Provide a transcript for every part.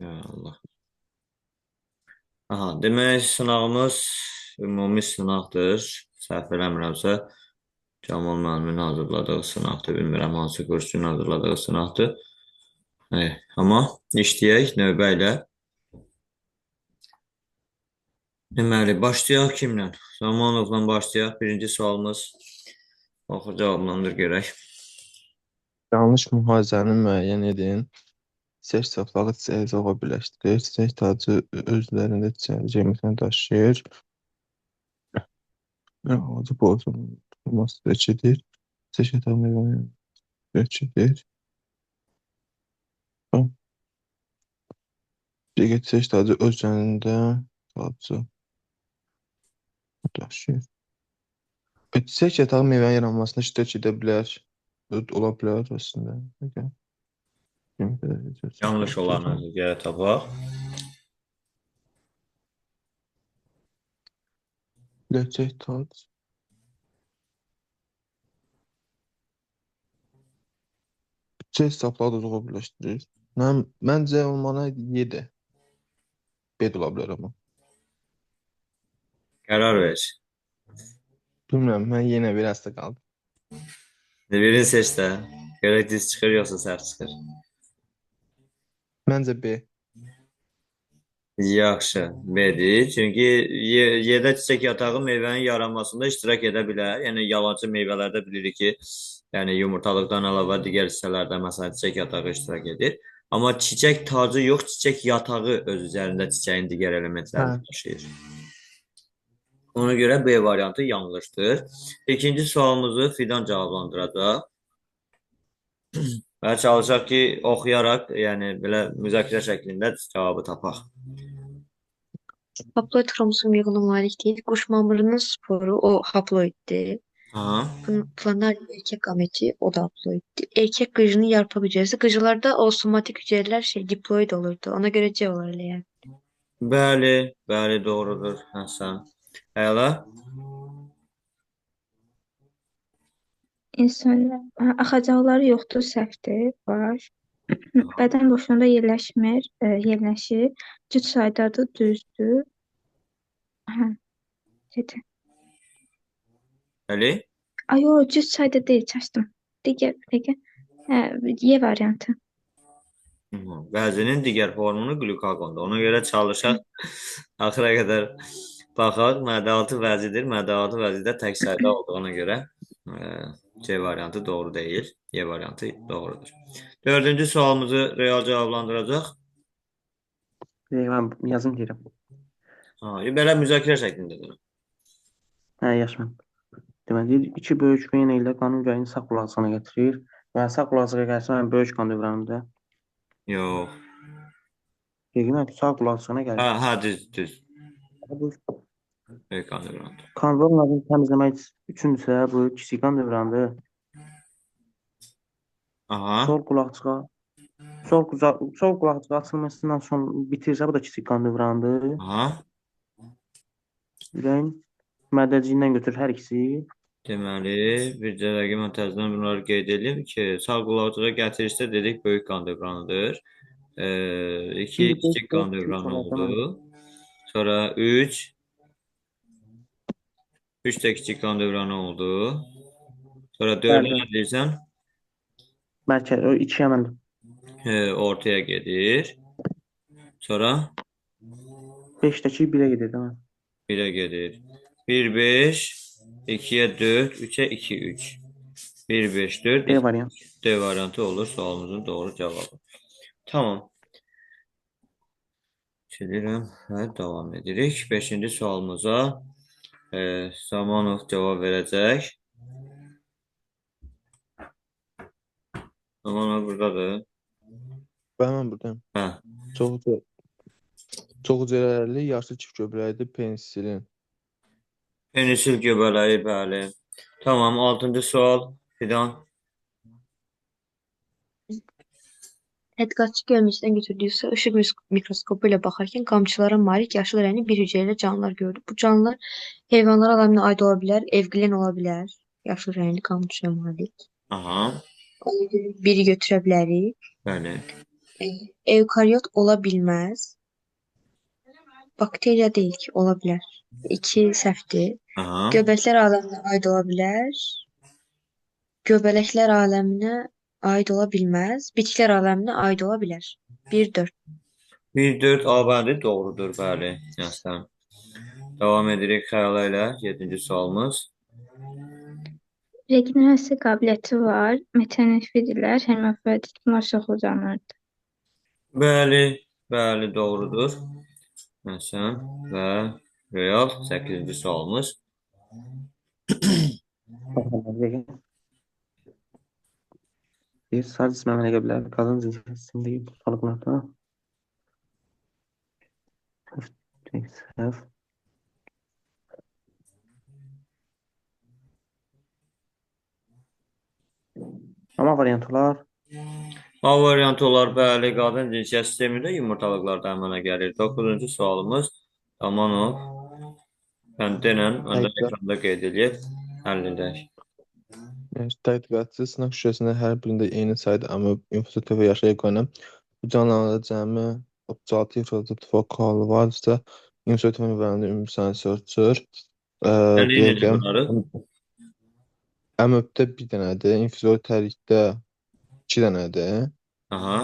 Ya Allah. Aha, demək sınağımız ümumi sınaqdır. Səhv eləmirəmsə, Camal müəllimin hazırladığı sınaqdır. Bilmirəm hansı kursun hazırladığı sınaqdır. Amma işləyək növbə ilə. Deməli, başlayaq kimlə? Zamanovla başlayaq. Birinci sualımız oxu cavablandır görək. Yanlış mühazəni müəyyən edin. Çiçək saplağı çiçəyi zoğa birləşdirir. Çiçək tacı özlərində çiçəyi cəmiyyətini daşıyır. Ağacı bozulur. Tutulması seçilir. Çiçək yatağı meyvəni seçilir. Digər çiçək tacı özlərində tacı daşıyır. Çiçək yatağı meyvənin yaranmasına iştirak edə bilər. Ola bilər əslində. Yanlış olanı gələ tapaq. Çiçək tac. Çiçək saplağı da zoğa birləşdirir. Məncə olmalı 7. B də ola bilər amma. Qərar ver. Bilmirəm, mən yenə biraz da qaldım. Birini seç də. Görək düz çıxır yoxsa səhv çıxır. Məncə B. Yaxşı, B-dir. Çünki yerdə çiçək yatağı meyvənin yaranmasında iştirak edə bilər. Yəni yalancı meyvələrdə bilirik ki, yəni yumurtalıqdan əlavə digər hissələrdə məsələn çiçək yatağı iştirak edir. Amma çiçək tacı yox, çiçək yatağı öz üzərində çiçəyin digər elementlərini Hə. daşıyır. Ona görə B variantı yanlışdır. İkinci sualımızı Fidan cavablandıracaq. Və çalışaq ki, oxuyaraq, yəni belə müzakirə şəklində cavabı tapaq. Haploid xromozom yığına malik deyil. Quş mamırının sporu o haploiddir. Aha. Planar erkek gameti o da haploiddir. Erkek qıcının yarpaq hücrəsi. Qıcılarda o somatik hücrələr diploid olurdu. Ona görə C olar elə yəni. Bəli, bəli doğrudur Həsən. Əla. İnsanlar axacaqları yoxdur, səhvdir, var. Bədən boşluğunda yerləşmir, yerləşir. Cüt saydadır, düzdür. Hə, dedi. Bəli. Ay, o cüt sayda deyil, çaşdım. Digər. Hə, Y variantı. Vəzinin digər formunu qlükagondur. Ona görə çalışaq axıra qədər baxaq. Mədə-altı vəzidir. Mədə-altı vəzidə tək sayda olduğuna görə C variantı doğru deyil. Y variantı doğrudur. Dördüncü sualımızı real cavablandıracaq. Mən yazım deyirəm. Belə müzakirə şəklindədir. Hə, yaşım. Deməli, iki böyük vena ilə qanun ürəyini sağ qulaqcığına gətirir. Və sağ qulaqcığa gəlsə, mən böyük qan dövranında. Yox. Deyirəm, sağ qulaqcığına gəlir. Hə, düz. Böyük qan dövranıdır. Kan dövranını təmizləmək üçündürsə, bu kiçik qan dövranıdır. Aha. Sol qulaqcığa açılmasından sonra bitirsə, bu da kiçik qan dövranıdır. Aha. Ürəyin mədəciyindən götürür hər ikisi. Deməli, bir cərəqi mən təzədən bunları qeyd edeyim ki, sağ qulaqcığa gətirişdə dedik böyük qan dövranıdır. 2 kiçik qan dövranı oldu. Sonra 3 də kiçik qan dövranı oldu. Sonra 4-ə nə deyirsən? Bəlkə o 2-yə mən ortaya gedir. Sonra 5-dəki 1-ə gedir, değil mi? 1-ə gedir. 1, 5, 2-yə 4, 3-ə 2, 3. 1, 5, 4, D variantı. D variantı olur sualımızın doğru cavabı. Tamam. Çevirəm və davam edirik. 5-ci sualımıza Zamanov cavab verəcək. Zamanov buradadır. Mən buradayım. Hə. Çox zərərli yaşlı çift göbələyidir penisilin. Penisil göbələyi, bəli. Tamam, 6-cı sual. Fidan. Tədqiqatçı görməcədən götürdüyü ışıq mikroskopu ilə baxarkən qamçılara malik yaşıl rəngli bir hüceyrəli canlılar gördü. Bu canlılar heyvanlar aləminə aid ola bilər, evgilən ola bilər. Yaşıl rəngli qamçıya malik. Aha. Biri götürə bilərik. Bəli. E, Evkaryot ola bilməz. Bakteriya deyil ki, ola bilər. 2 səhvdir. Aha. Göbəklər aləminə aid ola bilər. Göbələklər aləminə aid ola bilməz. Bitkilər aləminə aid ola bilər. 1-4. 1-4 A bəli doğrudur, bəli. Yazdım. Davam edirik xəyala ilə. 7-ci sualımız. Regenerasiya qabiliyyəti var. Metanefridlər, hermafrodit, monoşoxlu canlılardır. Bəli, bəli doğrudur. Məsələn və real 8-ci sualımız. Baxın, bir sarı cismə əmələ bilər. Qadın cinsiyətindəki hastalıqlarda səhv. Amma variantlar A variantı olar, bəli, qadın cinsiyyət sistemində yumurtalıqlarda əmələ gəlir. 9-cu sualımız. Amanov. Yəni denən, öndə Tədqiqat, ekranda qeyd edib, həll edək. tədqiqatçı sınaq şüşəsində hər birində eyni sayda amöb infusiv yaşayıb qaynam. Bu canlılarda cəmi 36 ifrazat fokalı varsa, infusiv müvənnədə ümumi sayısı ölçür. Yəni, Bir necə də bunları? əmöbdə bir dənədir, infuzor tərikdə 2 dənədir. Aha,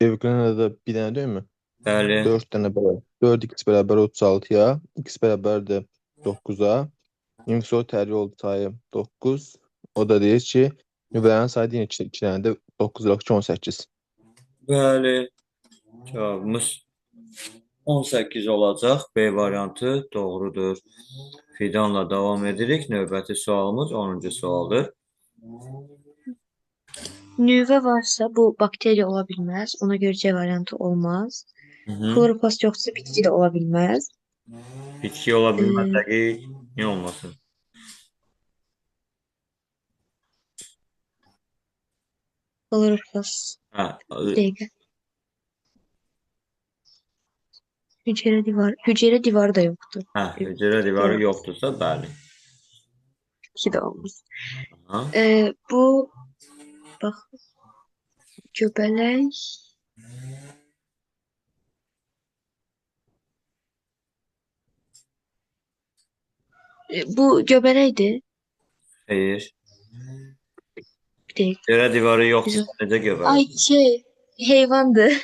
Evqlənədə bir dənədir mi? bəli. 4 dənə bərabər. 4x bərabər 36-ya, x bərabərdir 9-a. Infuzor tərii oldu sayı 9. O da deyir ki, nüvələrin sayı yenə 2 dənədir, 9 ilə 2, 18. Bəli. Cavabımız 18 olacaq. B variantı doğrudur. Fidanla davam edirik. Növbəti sualımız 10-cu sualdır. Nüvə varsa bu bakteriya ola bilməz. Ona görə C variantı olmaz. Hı -hı. Kloroplast yoxsa bitki də ola bilməz. Bitki ola E, bilməz dəqiq. Niyə olmasın? Kloroplast. Hə, Bir dəqiqə. Hüceyrə divarı da yoxdur. hüceyrə divarı yoxdursa, bəli. Bitki də olmaz. Aha. Bu bax göbələk bu göbələkdir. Xeyr. Bir dəqiqə. Hüceyrə divarı yoxdursa, Güzel. necə göbələk? Ay heyvandır.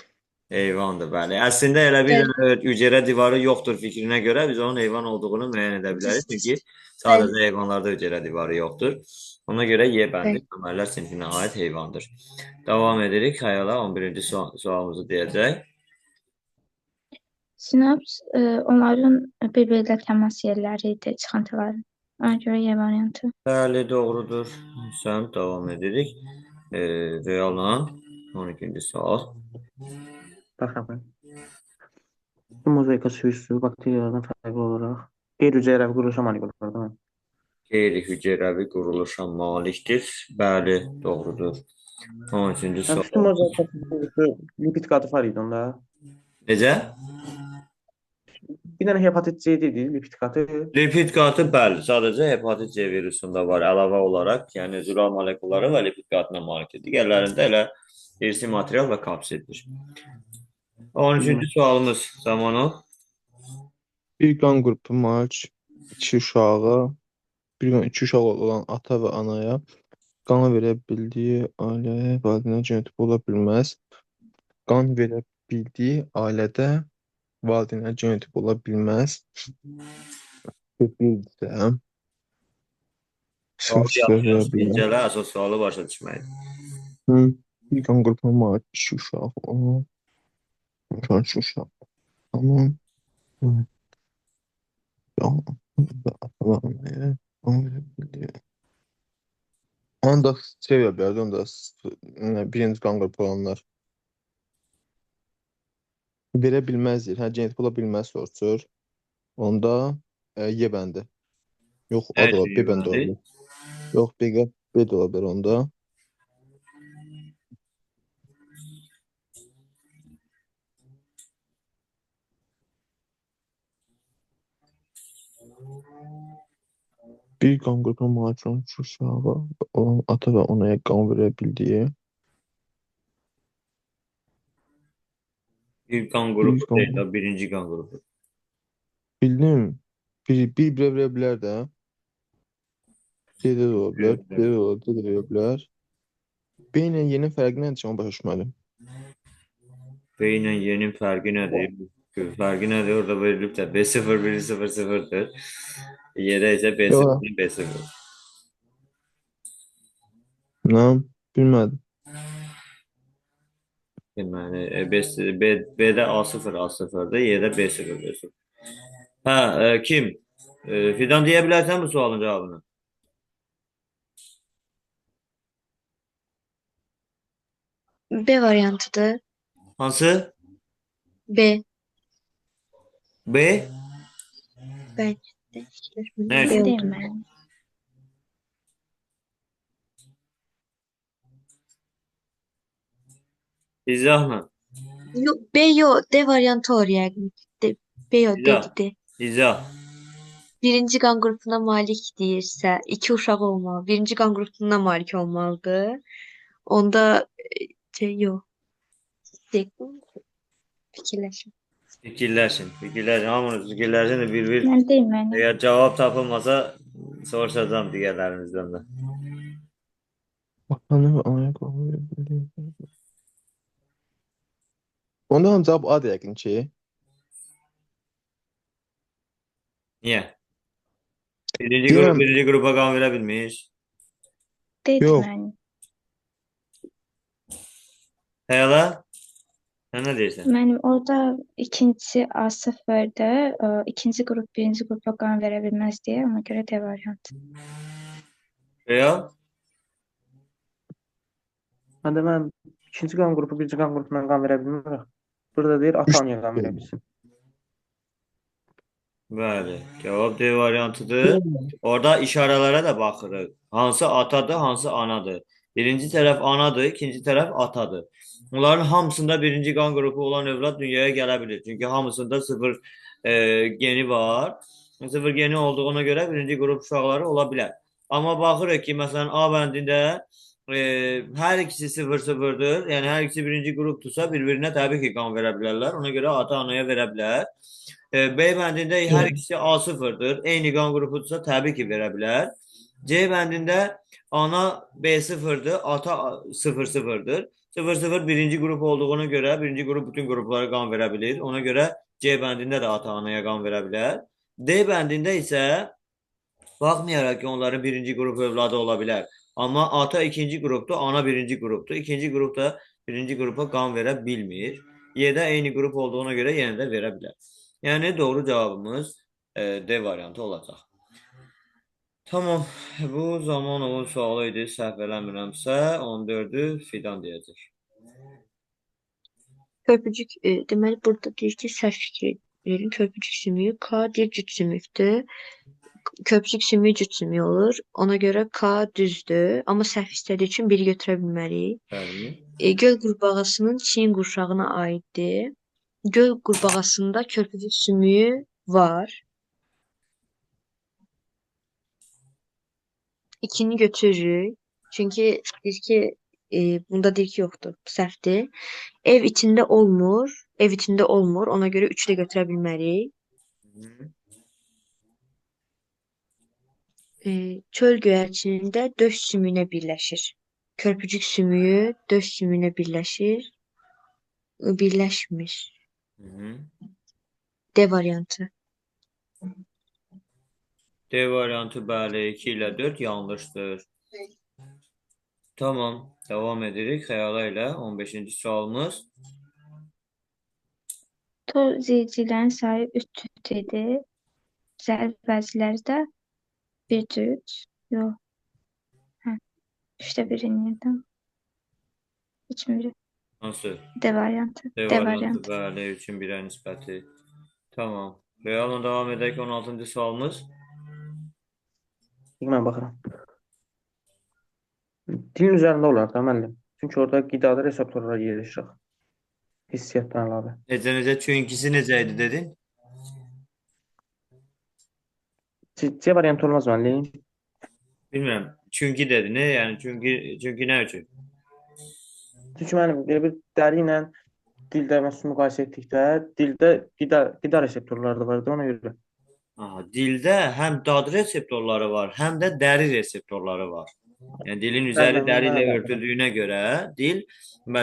Heyvandır, bəli. Əslində elə bir hüceyrə divarı yoxdur fikrinə görə biz onun heyvan olduğunu müəyyən edə bilərik. Çünki sadəcə heyvanlarda hüceyrə divarı yoxdur. Ona görə Y bəndi Bəli. məməlilər sinfinə aid heyvandır. Davam edirik. Xəyala 11-ci sualımızı deyəcək. Sinaps onların bir-biri ilə təmas yerləridir, çıxıntıların. Ona görə Y variantı. Bəli, doğrudur. Sən davam edirik. Realla 12-ci sual. baxın. Bu mozaika sürüsü bakteriyalardan fərqli olaraq qeyri-hüceyrəvi quruluşa malikdir, değil mi? Qeyri-hüceyrəvi quruluşa malikdir. Bəli, doğrudur. 13-cü Yəni, sual. sütun mozaika sürüsü lipid qadı var idi onda. Necə? Bir dənə hepatit C dedi, lipid qadı. Lipid qatı bəli, sadəcə hepatit C virusunda var əlavə olaraq, yəni zülal molekulları və lipid qatına malikdir. Digərlərində elə irsi material və kapsiddir. 13-cü sualımız Zamanov. Bir qan qrupu malik 2 uşağı, iki uşaq olan ata və anaya qan verə bildiyi ailəyə valideynlər genotipi ola bilməz. Qan verə bildiyi ailədə valideynlər genotipi ola bilməz. Bir də Sualı verə yaxşı bilər. incələ, əsas sualı başa düşməyin. Bir qan qrupu malik 2 uşaq olan, 2 uşaq. Tamam. Ata və anaya qan verə bildiyi. Onu da seviyə bilərdi, onu da birinci qan qrupu olanlar. Verə bilməzdir. Hə, genetik ola bilməz soruşur. Onda Y bəndi. Yox, A da ola, B bəndi ola bilər. Yox, B də ola bilər onda. Bir qan qrupuna malik olan 2 uşağı olan ata və anaya qan verə bildiyi Bir qan Bir qrupu qan deyil qrupu. də, birinci qan qrupu. Bildim. Bir birə verə bilər də. C-də də ola bilər. Yox, D-də yox. də ola, D də verə bilər. B ilə Y-nin fərqi nədir? Onu başa düşmədim. B ilə Y-nin fərqi nədir? Fərqi nədir? Orada verilib də B0 1 0 0-dır. Y-də isə B0 Yox, B0. nə? Bilmədim. Deməli, B-də A0 A0-dır, Y-də B0 B0. Hə, kim? Fidan deyə bilərsən bu sualın cavabını? B variantıdır. Hansı? B. B? Bence de fikirləşmədim. Nə B üçün? Mən deyim oldu. mənim. İzahla. Yok, B yok. D variantı var yəqin. D, B yok, İzah. D. İzah. Birinci qan qrupuna malik deyirsə, iki uşağı olmalı. Birinci qan qrupuna malik olmalıdır. Onda şey yok. D. Fikirləşin. Fikirləşin. Hamınız fikirləşin də bir-bir. Mən deyim mənim. Əgər cavab tapılmasa soruşacağam digərlərinizdən də. Atanı və anaya qan verə bilər. Onda hamı cavab A-dır yəqin ki. Niyə? Birinci Deyirəm, qrup birinci qrupa qan verə bilmiş. Deyim yox. mənim. Xəyala? Sən nə deyirsən? Mənim orada ikincisi A0'dır. İkinci qrup birinci qrupa qan verə bilməz deyə ona görə D variantı. Xəyal? Məndə mən ikinci qan qrupu birinci qan qrupuna qan verə bilmirəm. Burada deyir ata anaya qan verə bilsin. Bəli. Cavab D variantıdır. Orada işarələrə də baxırıq. Hansı atadır, hansı anadır. Birinci tərəf anadır, ikinci tərəf atadır. Onların hamısında birinci qan qrupu olan övlad dünyaya gələ bilir. Çünki hamısında sıfır geni var. Sıfır geni olduğuna görə birinci qrup uşaqları ola bilər. Amma baxırıq ki, məsələn, A bəndində hər ikisi 0-0'dır. Yəni hər ikisi birinci qrupdursa bir-birinə təbii ki, qan verə bilərlər. Ona görə ata-anaya verə bilər. B bəndində hər ikisi A0'dır. Eyni qan qrupudursa təbii ki, verə bilər. C bəndində ana B0'dır, ata 0-0'dır. 0-0 birinci qrup olduğuna görə birinci qrup bütün qruplara qan verə bilir. Ona görə C bəndində də ata-anaya qan verə bilər. D bəndində isə baxmayaraq ki, onların birinci qrup övladı ola bilər. Amma ata ikinci qrupdur, ana birinci qrupdur. İkinci qrupda birinci qrupa qan verə bilmir. Y-də eyni qrup olduğuna görə yenə də verə bilər. Yəni doğru cavabımız D variantı olacaq. Tamam, bu Zamanovun sualı idi, səhv eləmirəmsə 14'ü Fidan deyəcək. Körpücük deməli burada deyir ki, səhv fikir verin. Körpücük sümüyü K deyir cüt sümükdür. Körpücük sümüyü cüt sümüyü olur. Ona görə K düzdür. Amma səhv istədiyi üçün biri götürə bilmərik. Bəli. Göl qurbağasının Çin qurşağına aiddir. Göl qurbağasında körpücük sümüyü var. İkini götürürük. Çünki deyir ki, bunda deyir ki, yoxdur. Səhvdir. Ev içində olmur. Ev içində olmur. Ona görə 3 də götürə bilmərik. Çöl göyərçinində döş sümüyünə birləşir. Körpücük sümüyü döş sümüyünə birləşir. Birləşmir. D variantı. D variantı bəli 2 ilə 4 yanlışdır. Tamam, devam edirik. Xəyala ilə 15-ci sualımız. Toz zeycilərin sayı 3 cüt idi. Zərb vəzləri də 1 cüt. Yox. Hə. 3də 1-in yerdən. 3-ün biri. Hansı? D variantı. D D variantı variantı. bəli 3-ün 1-ə nisbəti. Tamam. Xəyala devam edək 16-cı sualımız. Mən baxıram. Dilin üzərində olar da müəllim. Çünki orada qidada reseptorlar yerləşir. Hissiyatdan əlavə. Necə, çünkisi necə idi dedin? C variantı olmaz müəllim. Bilmirəm. Çünki dedi. Ne yəni? Çünki nə üçün? Çünki müəllim belə bir dəri ilə dildə məsəl müqayisə etdikdə dildə qida reseptorları da var da ona görə. Aha, dildə həm dad reseptorları var, həm də dəri reseptorları var. Yəni dilin üzəri Bəli, dəri ilə mənə örtüldüyünə görə dil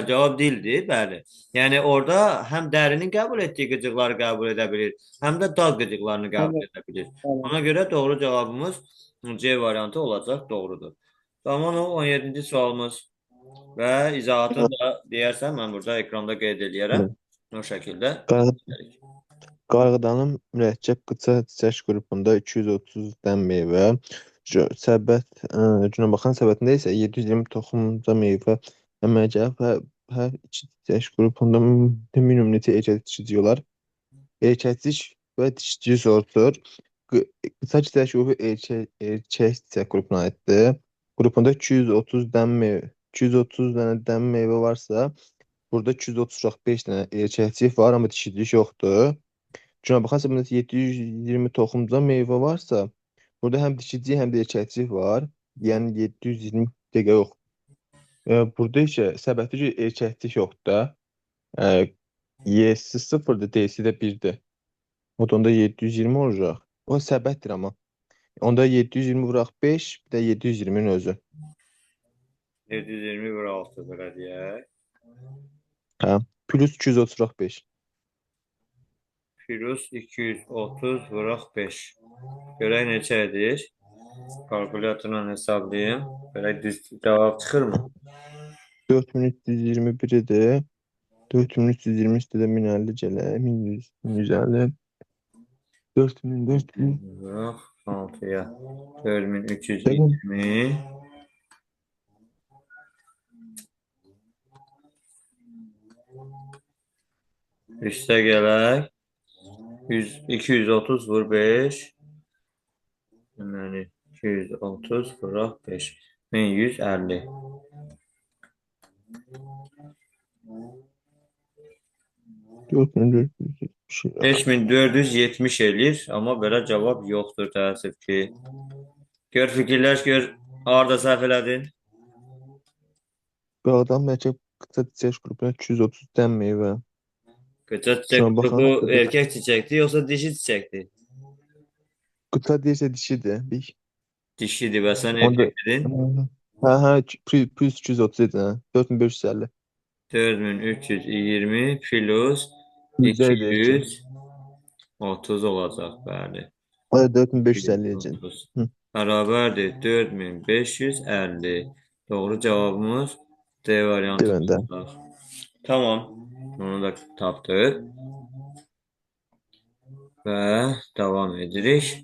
cavab dildir, bəli. Yəni orada həm dərinin qəbul etdiyi qıcıqları qəbul edə bilir, həm də dad qıcıqlarını qəbul bəli, edə bilir. bəli. Ona görə doğru cavabımız C variantı olacaq, doğrudur. Tamam, o 17-ci sualımız və izahatını da deyərsən mən burada ekranda qeyd eləyərəm. O şəkildə. Qarğıdanın mürəkkəb qıça çiçək qrupunda 230 dənə meyvə, günə baxan səbətində isə 720 toxumca meyvə əmələ gəlib və hər iki çiçək qrupunda minimum neçə erkək dişici olar? Erkəkcik və dişici sortur. Qısa çiçək qrupu erkək çiçək qrupuna aiddir. Qrupunda 230 dənə meyvə varsa, burada 235 dənə erkəkcik var, amma dişilik yoxdur. Günə baxan səbəbində 720 toxumca meyvə varsa, burada həm dişicik, həm də erkəkcik var. Yəni 720 dəqiqə yox. Burada isə səbəti ki, erkəkcik yoxdur da. Y'si 0-dır, D'si də 1-dir. O da onda 720 olacaq. O səbətdir amma. Onda 720 vuraq 5, bir də 720-nin özü. 720 vur 6 belə deyək. Hə, plus 230 vuraq 5. Plus 230 vuraq 5. Görək neçə edir? Kalkulyatorla hesablayayım. Görək düz cavab çıxırmı? 4321-dir. 4320 üstədə 1050 gələr. 1100, 1150. 4000. Vuraq 6-ya. 4320. Üstə gələk. 230 vur 5. Deməli 230 vuraq 5. 1150. 5470 eləyir, amma belə cavab yoxdur, təəssüf ki. Gör fikirləş, gör harda səhv elədin. Qarğıdanın mürəkkəb qıça çiçək qrupuna 230 dənə meyvə. Qıça çiçək Şuna baxaq. qrupu erkək çiçəkdir, yoxsa dişi çiçəkdir? Qıça deyilsə dişidir. Dişidir və sən Onda- erkək dedin. Hə, plus 230 edir. 4550. 4320 plus Yüzdə edir ki. 230 olacaq, bəli. O da 4550 edir. 230 Hı. bərabərdir 4550. Doğru cavabımız D variantı Deməndə. olacaq. Tamam. Onu da tapdıq. Və davam edirik.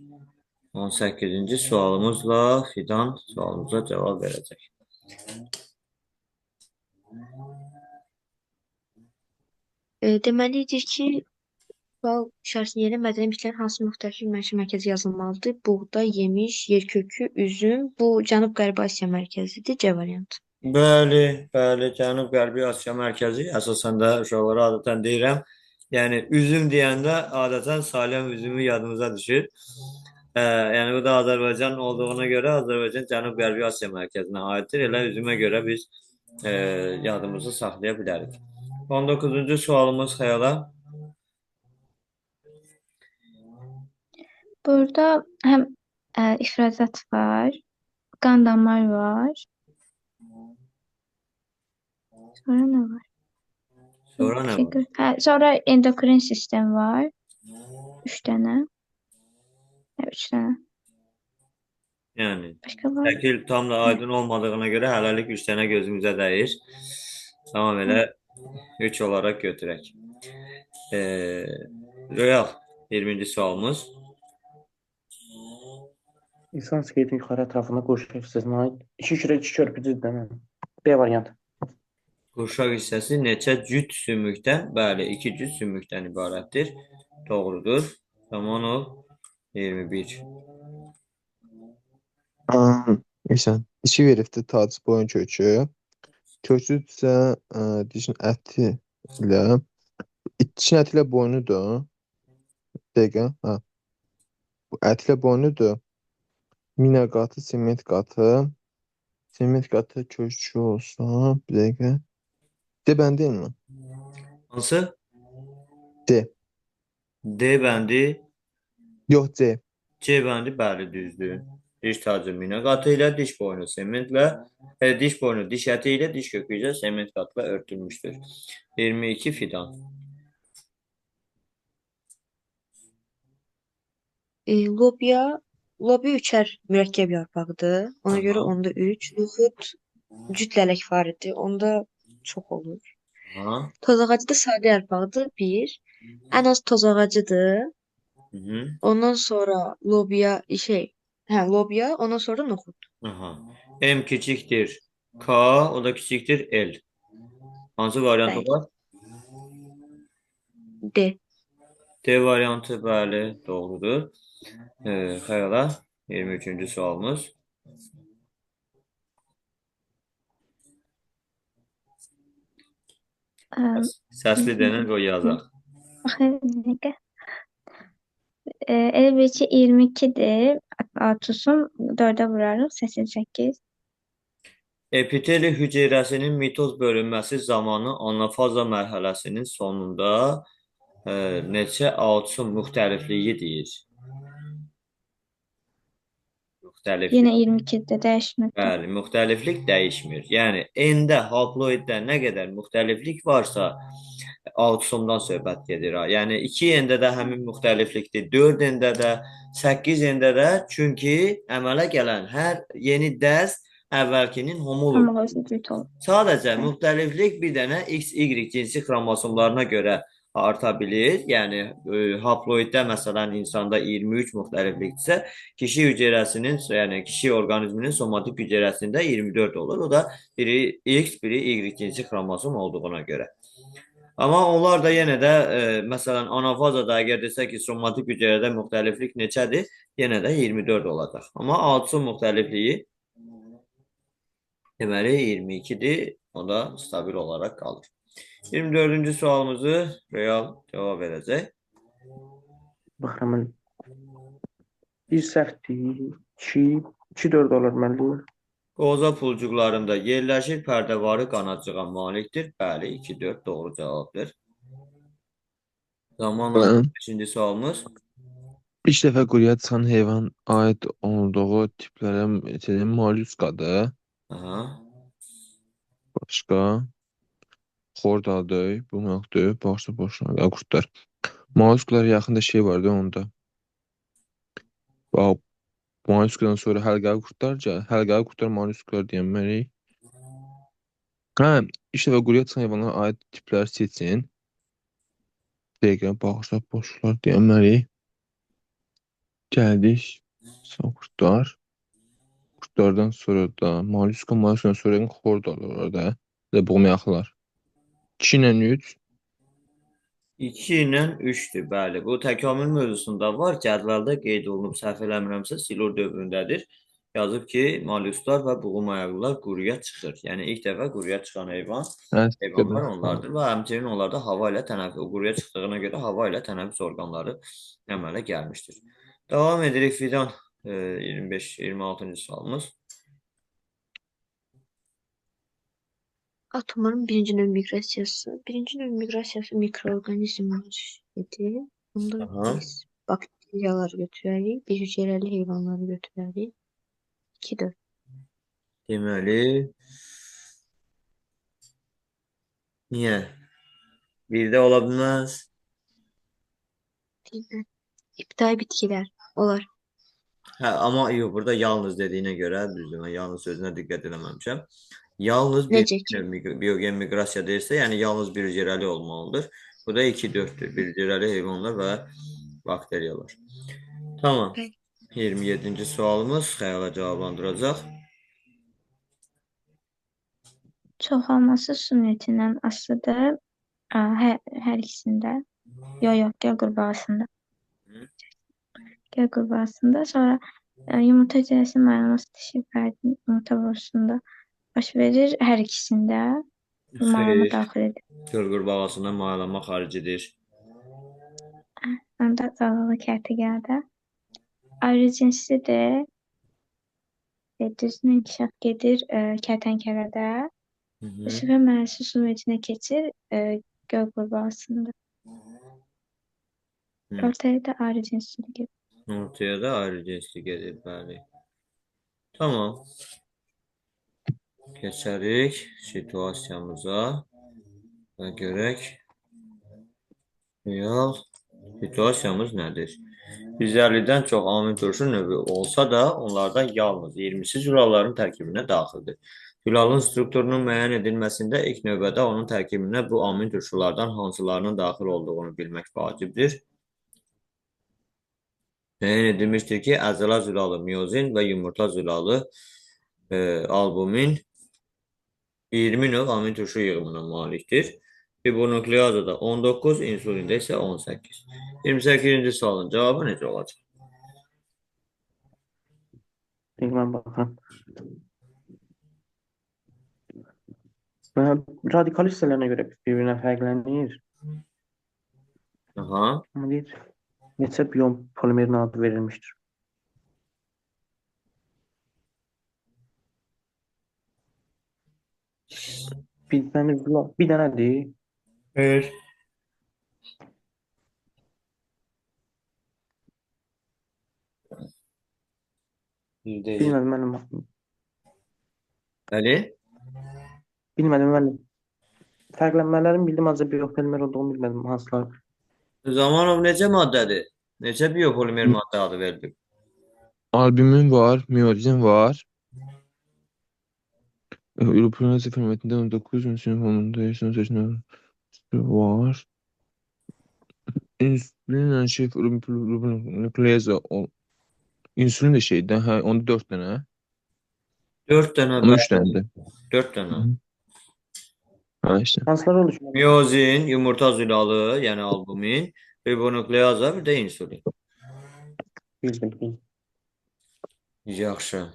18-ci sualımızla Fidan sualımıza cavab verəcək. Deməlidir ki, sual içərisində yeni mədəni bitkilərin hansı müxtəlif məişə mərkəzi yazılmalıdır? Buğda, yemiş, yerkökü, üzüm. Bu Cənub-Qərbi Asiya mərkəzidir, C variantı. Bəli, bəli, Cənub-Qərbi Asiya mərkəzi. Əsasən də uşaqlara adətən deyirəm. Yəni üzüm deyəndə adətən saləm üzümü yadımıza düşür. Yəni bu da Azərbaycan olduğuna görə Azərbaycan Cənub-Qərbi Asiya mərkəzinə aiddir. Elə üzümə görə biz yadımızı saxlaya bilərik. 19-cu sualımız xəyala. Burada həm ifrazat var, qan damar var. Sonra nə var? Sonra nə var? Hə, sonra endokrin sistem var. 3 dənə. Hə, 3 dənə. Yəni Başqa var? şəkil tam da aydın olmadığına görə hələlik 3 dənə gözümüzə dəyir. Tamam elə 3 olaraq götürək. Royal 20-ci sualımız. İnsan skeletin yuxarı ətrafında qurşaq hissəsinə aid 2 kürə 2 körpücü dənə. B variantı. Qurşaq hissəsi neçə cüt sümükdən? Bəli, 2 cüt sümükdən ibarətdir. Doğrudur. Zaman ol 21. Məsələn, dişi veribdir tac boyun kökü. Kökü isə dişin əti ilə dişin əti ilə boynudur. Dəqiqə. Hə. Bu ət ilə boynudur. Mina qatı, sement qatı. Sement qatı kökü olsa, bir dəqiqə. De ben değil mi? Hansı? C. D bəndi. Yox, C. C bəndi bəli düzdür. Diş tacı minə qatı ilə diş boynu sementlə, diş boynu diş əti ilə diş kökü ilə sement qatla örtülmüşdür. 22 fidan. Lobya üçər mürəkkəb yarpağıdır. Ona görə Aha, onda 3. Noxud cüt lələk faridir. Onda çox olur. aha. Toz ağacı da sadə yarpağıdır. 1. Ən az toz ağacıdır. Hı -hı. Ondan sonra lobya, ondan sonra noxud. Aha. M kiçikdir K, o da kiçikdir L. Hansı variantı Bəli. var? D. D variantı bəli doğrudur. Xəyala 23-cü sualımız. Səsli denən qoy yazaq. Baxın, bir dəqiqə. Elə bil ki 22-dir. Atusun 4-ə vurarıq. 88. Epiteli hüceyrəsinin mitoz bölünməsi zamanı anafaza mərhələsinin sonunda neçə alçın müxtəlifliyi deyir? Müxtəliflik. Yenə 22-də dəyişmir. Bəli, müxtəliflik dəyişmir. Yəni N-də, haploiddə nə qədər müxtəliflik varsa, autismdan söhbət gedir. Yəni 2N-də də həmin müxtəliflikdir, 4N-də də, 8N-də də, çünki əmələ gələn hər yeni dərs əvvəlkinin homoloq. Homoloji cüt olur. Sadəcə müxtəliflik bir dənə X, Y cinsi xromosomlarına görə arta bilir. Yəni haploiddə məsələn insanda 23 müxtəliflikdirsə, kişi hüceyrəsinin, yəni kişi orqanizminin somatik hüceyrəsində 24 olur. O da biri X, biri Y cinsi xromosom olduğuna görə. Amma onlar da yenə də məsələn anafazada əgər desək ki, somatik hüceyrədə müxtəliflik neçədir? Yenə də 24 olacaq. Amma alçın müxtəlifliyi deməli 22-dir. O da stabil olaraq qalır. 24-cü sualımızı Real cavab verəcək. Baxıram mən. Bir səhvdir. 2-4 olar məndə. Qoza pulcuqlarında yerləşir pərdəvarı qanadcığa malikdir. Bəli, 2-4 doğru cavabdır. Zamanla 5-ci sualımız. İlk dəfə quruya çıxan heyvan aid olduğu tiplərə molluskadır. Aha. Başqa xordadır, buynaqdır, bağırsa boşuna qurtlar. Mollusklara yaxında şey vardı onda. Bax, molluskadan sonra həlqəli qurtlar mollusklar deyənmərik. Hə, ilk dəfə quruya çıxan heyvanlara aid tipləri seçin. Dəqiqə, bağırsa boşlar deyənmərik. Gəldik. Qurtlar. Qurtlardan sonra da molluskadan sonra xordalar var da. Və buynaqlar. 2 ilə 3. 2 ilə 3-dür, bəli. Bu təkamül mövzusunda var. Cədvəldə qeyd olunub, səhv eləmirəmsə, silur dövründədir. Yazıb ki, molluslar və buğumayaqlılar quruya çıxır. Yəni ilk dəfə quruya çıxan heyvanlar onlardır və həmçinin onlarda hava ilə tənəffüs, quruya çıxdığına görə hava ilə tənəffüs orqanları əmələ gəlmişdir. Davam edirik Fidan 25-26-cı sualımız. Atomların birinci növ miqrasiyası. Birinci növ miqrasiyası mikroorqanizmlər idi. Onda Aha. biz bakteriyaları götürərik, bir hüceyrəli heyvanları götürərik. 2-4. Deməli, niyə? Birdə ola bilməz. İbtidai bitkilər olar. Hə, amma yox, burada yalnız dediyinə görə, düzdür, mən yalnız sözünə diqqət eləməmişəm. Yalnız Necə ki? biogen miqrasiya deyirsə, yəni yalnız bir hüceyrəli olmalıdır. Bu da 2-4-dür. Bir hüceyrəli heyvanlar və bakteriyalar. Tamam. Bəli. 27-ci sualımız xəyala cavablandıracaq. Çoxalması sünnetindən asılıdır. Hər ikisində. Yox, göl qurbağasında. Göl qurbağasında. Sonra yumurta hüceyrəsinin mayalaması dişi fərdin yumurta borusunda baş verir. Hər ikisində mayalama daxil edir. Göl qurbağasında mayalama xaricidir. Onda zalalı kərtəgəldə. Ayrı cinsidir. Düzgün inkişaf gedir kərtənkələdə. Şübhə mərhələsi sünnətinə keçir göl qurbanısında. Hı. Ortaya da ayrı cinsli gelir. Ortaya da ayrı cinsli gelir, bəli. Tamam. Keçərik situasiyamıza və görək real situasiyamız nədir? 150-dən çox amin turşu növü olsa da, onlardan yalnız 20-si zülalların tərkibinə daxildir. Zülalın strukturunun müəyyən edilməsində ilk növbədə onun tərkibinə bu amin turşulardan hansılarının daxil olduğunu bilmək vacibdir. Müəyyən edilmişdir ki, əzələ zülalı miozin və yumurta zülalı albumin 20 növ amin turşu yığımına malikdir. Ribonukleazada 19, insulində isə 18. 28-ci sualın cavabı necə olacaq? Deyək, mən baxıram. Radikal hissələrinə görə bir-birinə fərqlənir. Aha. Amma deyir, neçə biyon polimerin adı verilmişdir. Bir dənədir. Evet. Değil. Bilmədim müəllim. Bəli. Bilmədim müəllim. Fərqlənmələrini bildim, ancaq biopolimer olduğunu bilmədim hansılar. Zamanov necə maddədir? Necə biopolimer maddə adı verilib? Albumin var, miozin var. European fermentinde 19 insülin formunda yaşanan var. İnsülin şef nükleaza insülin de şeyden ha onda 4 tane. 4 dənə Ama 3 bəli. tane de. 4 dənə. Ha işte. Hansılar oluşur? Miozin, yumurta zülalı, yəni albumin, ribonukleaza, bir də insülin. Bildim. Yaxşı.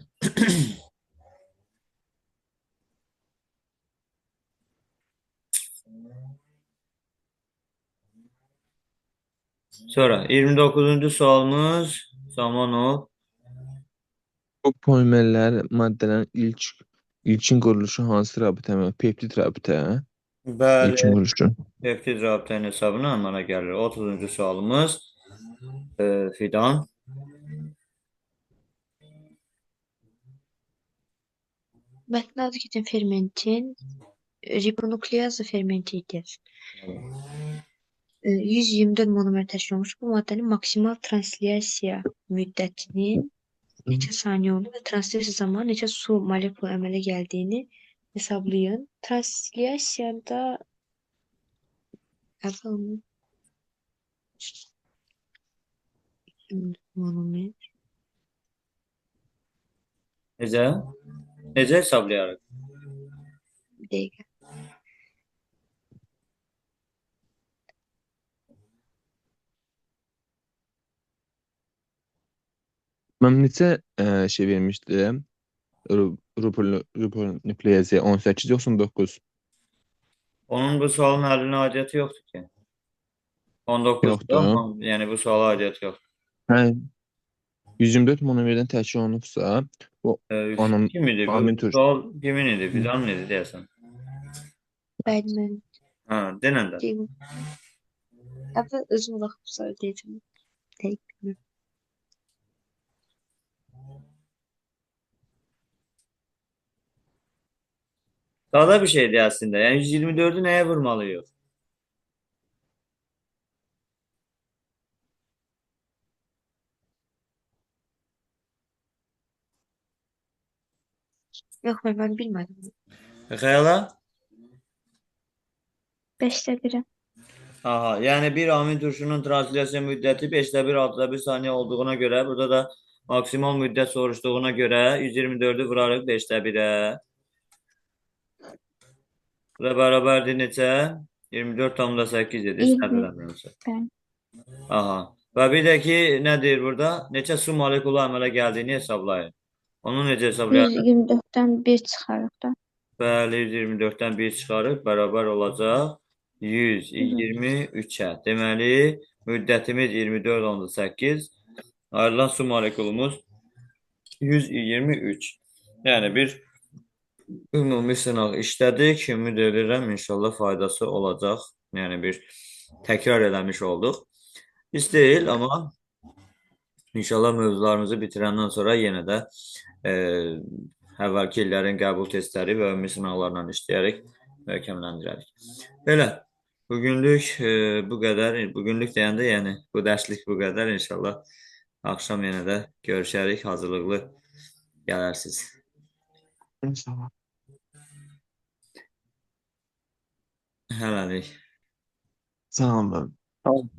Sonra 29-cu sualımız Zamanov. Bu polimerler maddelerin ilkin quruluşu hansı rabitə? Peptid rabitə. Bəli. İlkin quruluşu. Peptid rabitənin hesabına əmələ gəlir. 30-cu sualımız Fidan. Mətndə adı keçən fermentin ribonukleaza fermentidir. 124 monomer təşkil olmuş. Bu maddənin maksimal translyasiya müddətinin neçə saniyə olduğu və translyasiya zamanı neçə su molekulu əmələ gəldiyini hesablayın. Translyasiyada əvvəl monomer Necə? Necə hesablayarıq? bir dəqiqə. Mən neçə şey vermişdim? Ribonukleaza 18 yoxsa 19? Onun bu sualın həllinə aidiyyəti yoxdur ki. 19'da, Yoxdur. yəni bu suala aidiyyəti yoxdur. Hə, 124 monomerdən təşkil olunubsa, bu Kim idi? amin Bu turşu. sual kimin idi? Fidanın idi deyəsən. Bəli, mən Ha, denən də. deyim. Əvvəl özümə baxıb sonra deyəcəm. Dəqiq. Daha bir şeydi aslında. Yəni 124'ü nəyə vurmalıyıq? Yox, mən bilmədim. Xəyala? 5'te 1'e. Aha, yəni bir amin turşunun translyasiya müddəti 5'də 1, 6'da 1 saniyə olduğuna görə, burada da maksimal müddət soruşduğuna görə 124'ü vurarıq 5'də 1'ə. Bu da bərabərdir neçə? 24,8 edir, 20. səhv eləmirəmsə. Ben. Aha. Və bir də ki, nə deyir burada? Neçə su molekulu əmələ gəldiyini hesablayın. Onu necə hesablayın? 124'ten 1 çıkarıp da. Bəli, 124'dən 1 çıxarıb bərabər olacaq 123-ə. Deməli, müddətimiz 24,8. Ayrılan su molekulumuz 123. Yəni bir ümumi sınaq işlədik. Ümid edirəm inşallah faydası olacaq. Yani bir tekrar eləmiş olduq. Pis deyil, amma İnşallah mövzularımızı bitirəndən sonra yenə də e, əvvəlki illərin qəbul testləri və ümumi sınaqlarla işləyərək möhkəmləndirərik. Belə, bugünlük bu qədər. Bugünlük deyəndə, yəni bu dərslik bu qədər. İnşallah axşam yenə də görüşərik, hazırlıqlı gələrsiniz. İnşallah. Hələlik. Sağ olun. Tamam.